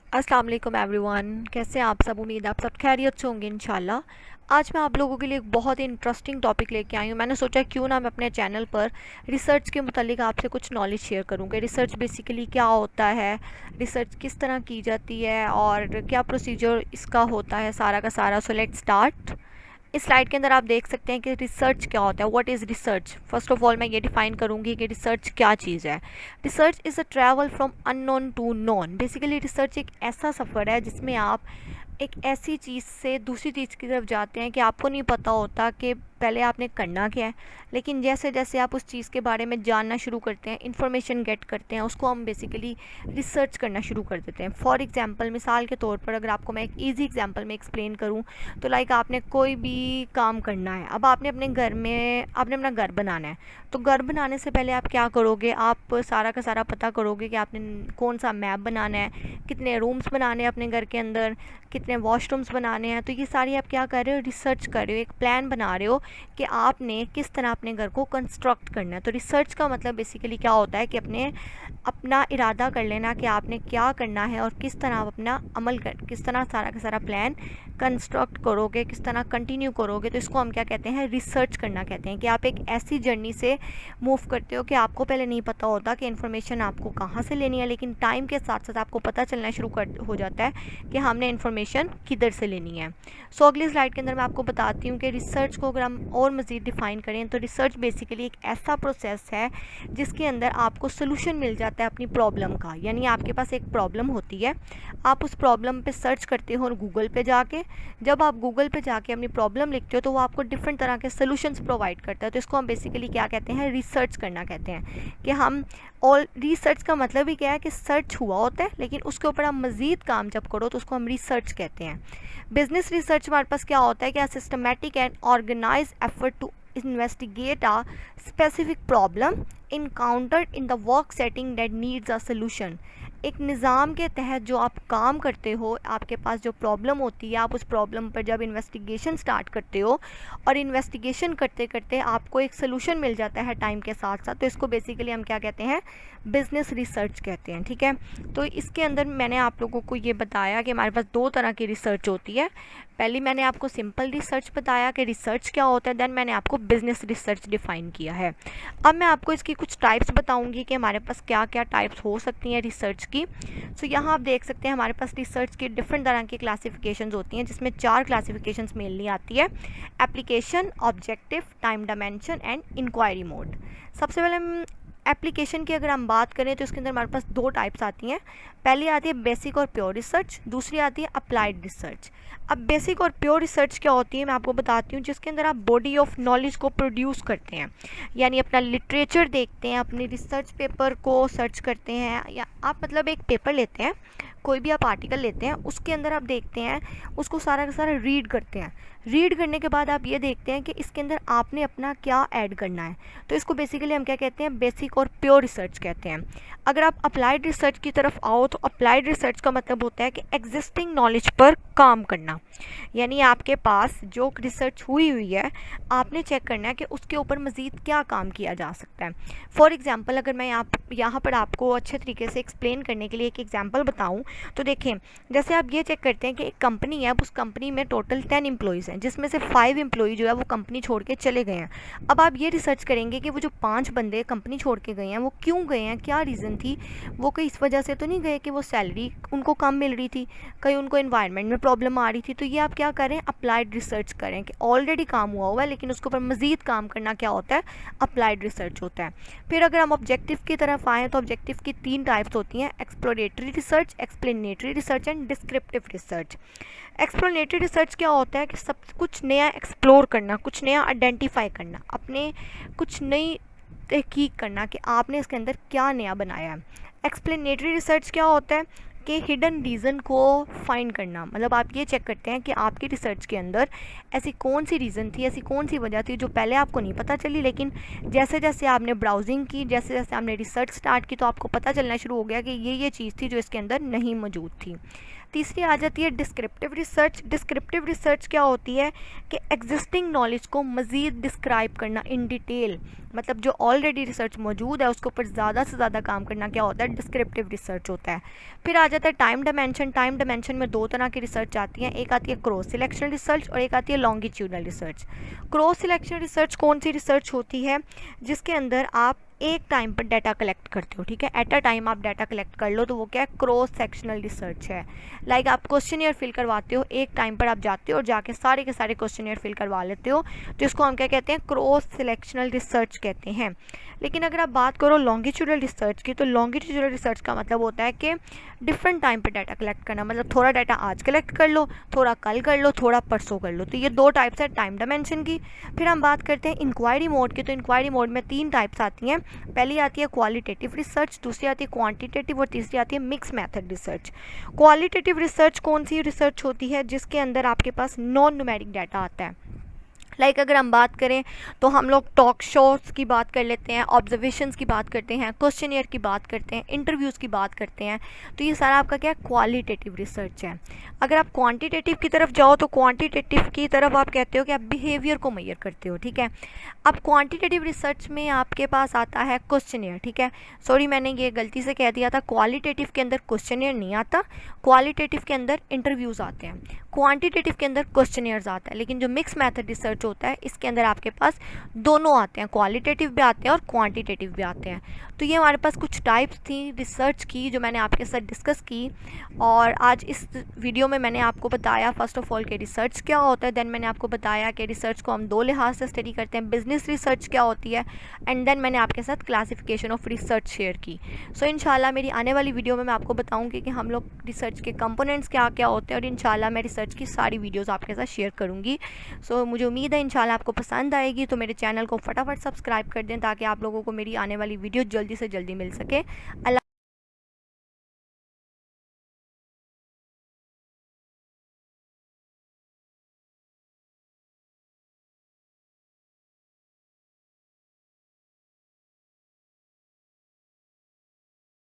अस्सलाम वालेकुम एवरीवन, कैसे हैं आप सब। उम्मीद है आप सब खैरियत से होंगे इंशाल्लाह। आज मैं आप लोगों के लिए एक बहुत ही इंटरेस्टिंग टॉपिक लेके आई हूँ। मैंने सोचा क्यों ना मैं अपने चैनल पर रिसर्च के मुतालिक आपसे कुछ नॉलेज शेयर करूँ कि रिसर्च बेसिकली क्या होता है, रिसर्च किस तरह की जाती है और क्या प्रोसीजर इसका होता है सारा का सारा। So let's start. इस स्लाइड के अंदर आप देख सकते हैं कि रिसर्च क्या होता है। What is research. First of all मैं ये डिफाइन करूंगी कि रिसर्च क्या चीज़ है। Research is a travel from unknown to known. Basically research एक ऐसा सफ़र है जिसमें आप एक ऐसी चीज़ से दूसरी चीज़ की तरफ जाते हैं कि आपको नहीं पता होता कि पहले आपने करना क्या है, लेकिन जैसे जैसे आप उस चीज़ के बारे में जानना शुरू करते हैं, इन्फॉर्मेशन गेट करते हैं, उसको हम बेसिकली रिसर्च करना शुरू कर देते हैं। फॉर एग्जांपल, मिसाल के तौर पर अगर आपको मैं एक इजी एग्जांपल में एक्सप्लेन करूं तो लाइक आपने कोई भी काम करना है। अब आपने अपने घर में आपने अपना घर बनाना है, तो घर बनाने से पहले आप क्या करोगे, आप सारा का सारा पता करोगे कि आपने कौन सा मैप बनाना है, कितने रूम्स बनाने हैं अपने घर के अंदर, कितने वॉशरूम्स बनाने हैं। तो ये सारी आप क्या कर रहे हो, रिसर्च कर रहे हो, एक प्लान बना रहे हो कि आपने किस तरह अपने घर को कंस्ट्रक्ट करना है। तो रिसर्च का मतलब बेसिकली क्या होता है कि अपना इरादा कर लेना कि आपने क्या करना है और किस तरह आप अपना अमल कर, किस तरह सारा का सारा प्लान कंस्ट्रक्ट करोगे, किस तरह कंटिन्यू करोगे। तो इसको हम क्या कहते हैं, रिसर्च करना कहते हैं। कि आप एक ऐसी जर्नी से मूव करते हो कि आपको पहले नहीं पता होता कि इन्फॉर्मेशन आपको कहाँ से लेनी है, लेकिन टाइम के साथ साथ आपको पता चलना शुरू कर हो जाता है कि हमने इन्फॉर्मेशन किधर से लेनी है। सो अगली स्लाइड के अंदर मैं आपको बताती हूँ कि रिसर्च को अगर हम और मज़ीद डिफ़ाइन करें तो रिसर्च बेसिकली एक ऐसा प्रोसेस है जिसके अंदर आपको सोल्यूशन मिल जाता है अपनी प्रॉब्लम का। यानी आपके पास एक प्रॉब्लम होती है, आप उस प्रॉब्लम पे सर्च करते हो और गूगल पे जाके, जब आप गूगल पे जाके अपनी प्रॉब्लम लिखते हो तो वो आपको डिफरेंट तरह के सोल्यूशंस प्रोवाइड करता है। तो इसको हम बेसिकली क्या कहते हैं, रिसर्च करना कहते हैं। कि हम और रिसर्च का मतलब ही क्या है कि सर्च हुआ होता है, लेकिन उसके ऊपर हम मज़ीद काम जब करो तो उसको हम रिसर्च कहते हैं। बिजनेस रिसर्च हमारे पास क्या होता है कि systematic and organise effort to investigate a specific problem encountered in the work setting that needs a solution। एक निज़ाम के तहत जो आप काम करते हो, आपके पास जो प्रॉब्लम होती है, आप उस प्रॉब्लम पर जब इन्वेस्टिगेशन स्टार्ट करते हो और इन्वेस्टिगेशन करते करते आपको एक सोल्यूशन मिल जाता है टाइम के साथ साथ, तो इसको बेसिकली हम क्या कहते हैं, बिजनेस रिसर्च कहते हैं। ठीक है, तो इसके अंदर मैंने आप लोगों को ये बताया कि हमारे पास दो तरह की रिसर्च होती है। पहले मैंने आपको सिंपल रिसर्च बताया कि रिसर्च क्या होता है, देन मैंने आपको बिजनेस रिसर्च डिफ़ाइन किया है। अब मैं आपको इसकी कुछ टाइप्स बताऊंगी कि हमारे पास क्या क्या टाइप्स हो सकती हैं रिसर्च की। सो यहाँ आप देख सकते हैं हमारे पास रिसर्च की डिफरेंट तरह की क्लासिफिकेशंस होती हैं, जिसमें 4 क्लासिफिकेशंस मेनली आती है। Application, objective, time dimension and inquiry mode. सबसे पहले हम एप्लीकेशन की अगर हम बात करें तो इसके अंदर हमारे पास 2 टाइप्स आती हैं। पहली आती है बेसिक और प्योर रिसर्च, दूसरी आती है अप्लाइड रिसर्च। अब बेसिक और प्योर रिसर्च क्या होती है मैं आपको बताती हूँ, जिसके अंदर आप बॉडी ऑफ नॉलेज को प्रोड्यूस करते हैं, यानी अपना लिटरेचर देखते हैं, अपने रिसर्च पेपर को सर्च करते हैं, या आप मतलब एक पेपर लेते हैं, कोई भी आप आर्टिकल लेते हैं, उसके अंदर आप देखते हैं, उसको सारा का सारा रीड करते हैं। रीड करने के बाद आप ये देखते हैं कि इसके अंदर आपने अपना क्या ऐड करना है। तो इसको बेसिकली हम क्या कहते हैं, बेसिक और प्योर रिसर्च कहते हैं। अगर आप अप्लाइड रिसर्च की तरफ आओ तो अप्लाइड रिसर्च का मतलब होता है कि एग्जिस्टिंग नॉलेज पर काम करना। यानी आपके पास जो रिसर्च हुई है, आपने चेक करना है कि उसके ऊपर मज़ीद क्या काम किया जा सकता है। फॉर एग्जांपल, अगर मैं यहाँ पर आपको अच्छे तरीके से एक्सप्लेन करने के लिए एक एग्जांपल बताऊँ तो देखें, जैसे आप ये चेक करते हैं कि एक कंपनी है, अब उस कंपनी में टोटल 10 एम्प्लॉयज़ हैं, जिसमें से 5 एम्प्लॉय जो है वो कंपनी छोड़ के चले गए हैं। अब आप ये रिसर्च करेंगे कि वो जो 5 बंदे कंपनी छोड़ के गए हैं वो क्यों गए हैं, क्या रीज़न थी। वो कहीं इस वजह से तो नहीं गए कि वो सैलरी उनको कम मिल रही थी, कहीं उनको एनवायरनमेंट में प्रॉब्लम आ रही थी। तो ये आप क्या करें, अप्लाइड रिसर्च करें कि ऑलरेडी काम हुआ है लेकिन उसके ऊपर मज़ीद काम करना क्या होता है, अप्लाइड रिसर्च होता है। फिर अगर हम ऑब्जेक्टिव की तरफ आएँ तो ऑब्जेक्टिव की 3 टाइप्स होती हैं, exploratory research, explanatory research and descriptive research. Explanatory research क्या होता है कि सब कुछ नया एक्सप्लोर करना, कुछ नया आइडेंटिफाई करना, अपने कुछ नई तहकीक करना कि आपने इसके अंदर क्या नया बनाया है। एक्सप्लेनेटरी रिसर्च क्या होता है कि हिडन रीज़न को फाइंड करना, मतलब आप ये चेक करते हैं कि आपकी रिसर्च के अंदर ऐसी कौन सी रीज़न थी, ऐसी कौन सी वजह थी जो पहले आपको नहीं पता चली, लेकिन जैसे जैसे आपने ब्राउजिंग की, जैसे जैसे आपने रिसर्च स्टार्ट की तो आपको पता चलना शुरू हो गया कि ये चीज़ थी जो इसके अंदर नहीं मौजूद थी। तीसरी आ जाती है डिस्क्रिप्टिव रिसर्च। डिस्क्रिप्टिव रिसर्च क्या होती है कि एग्जिस्टिंग नॉलेज को मज़ीद डिस्क्राइब करना इन डिटेल, मतलब जो ऑलरेडी रिसर्च मौजूद है उसके ऊपर ज़्यादा से ज़्यादा काम करना क्या होता है, डिस्क्रिप्टिव रिसर्च होता है। फिर आ जाता है टाइम डायमेंशन। टाइम डायमेंशन में दो तरह की रिसर्च आती हैं, एक आती है क्रॉस सिलेक्शन रिसर्च और एक आती है longitudinal research. Cross selection research कौन सी रिसर्च होती है, जिसके अंदर आप एक टाइम पर डाटा कलेक्ट करते हो, ठीक है, एट अ टाइम आप डाटा कलेक्ट कर लो, तो वो क्या है, क्रॉस सेक्शनल रिसर्च है। लाइक आप क्वेश्चनियर फिल करवाते हो, एक टाइम पर आप जाते हो और जाके सारे के सारे क्वेश्चनियर फिल करवा लेते हो, तो इसको हम क्या कहते हैं, क्रॉस सिलेक्शनल रिसर्च कहते हैं। लेकिन अगर आप बात करो लॉन्गिट्यूडनल रिसर्च की, तो लॉन्गिट्यूडनल रिसर्च का मतलब होता है कि डिफरेंट टाइम पर डाटा कलेक्ट करना, मतलब थोड़ा डाटा आज कलेक्ट कर लो, थोड़ा कल कर लो, थोड़ा परसों कर लो। तो ये दो टाइप्स है टाइम डायमेंशन की। फिर हम बात करते हैं इंक्वायरी मोड की। तो इंक्वायरी मोड में तीन टाइप्स आती हैं। पहली आती है क्वालिटेटिव रिसर्च, दूसरी आती है क्वांटिटेटिव और तीसरी आती है mix method research. Qualitative research कौन सी रिसर्च होती है, जिसके अंदर आपके पास नॉन न्यूमेरिक डाटा आता है। लाइक अगर हम बात करें तो हम लोग टॉक शोज की बात कर लेते हैं, ऑब्जर्वेशंस की बात करते हैं, क्वेश्चनियर की बात करते हैं, इंटरव्यूज़ की बात करते हैं। तो ये सारा आपका क्या है, क्वालिटेटिव रिसर्च है। अगर आप क्वांटिटेटिव की तरफ जाओ तो क्वांटिटेटिव की तरफ आप कहते हो कि आप बिहेवियर को मेजर करते हो, ठीक है। अब क्वांटिटेटिव रिसर्च में आपके पास आता है क्वेश्चनियर, ठीक है। सॉरी मैंने ये गलती से कह दिया था, क्वालिटेटिव के अंदर क्वेश्चनियर नहीं आता, क्वालिटेटिव के अंदर इंटरव्यूज़ आते हैं, क्वांटिटेटिव के अंदर क्वेश्चनियर्स आता है। लेकिन जो मिक्स मेथड रिसर्च होता है इसके अंदर आपके पास दोनों आते हैं, क्वालिटेटिव भी आते हैं और क्वांटिटेटिव भी आते हैं। तो ये हमारे पास कुछ टाइप्स थी रिसर्च की जो मैंने आपके साथ डिस्कस की, और आज इस वीडियो में मैंने आपको बताया फर्स्ट ऑफ ऑल कि रिसर्च क्या होता है, देन मैंने आपको बताया कि रिसर्च को हम दो लिहाज से स्टडी करते हैं, बिजनेस रिसर्च क्या होती है, एंड देन मैंने आपके साथ क्लासिफिकेशन ऑफ रिसर्च शेयर की। सो इंशाल्लाह मेरी आने वाली वीडियो में मैं आपको बताऊँगी कि हम लोग रिसर्च के कंपोनेंट्स क्या क्या होते हैं, और इंशाल्लाह मैं रिसर्च की सारी वीडियोज़ आपके साथ शेयर करूँगी। सो मुझे उम्मीद है इंशाल्लाह आपको पसंद आएगी, तो मेरे चैनल को फटाफट सब्सक्राइब कर दें ताकि आप लोगों को मेरी आने वाली वीडियो जल्दी से जल्दी मिल सके। अल्लाह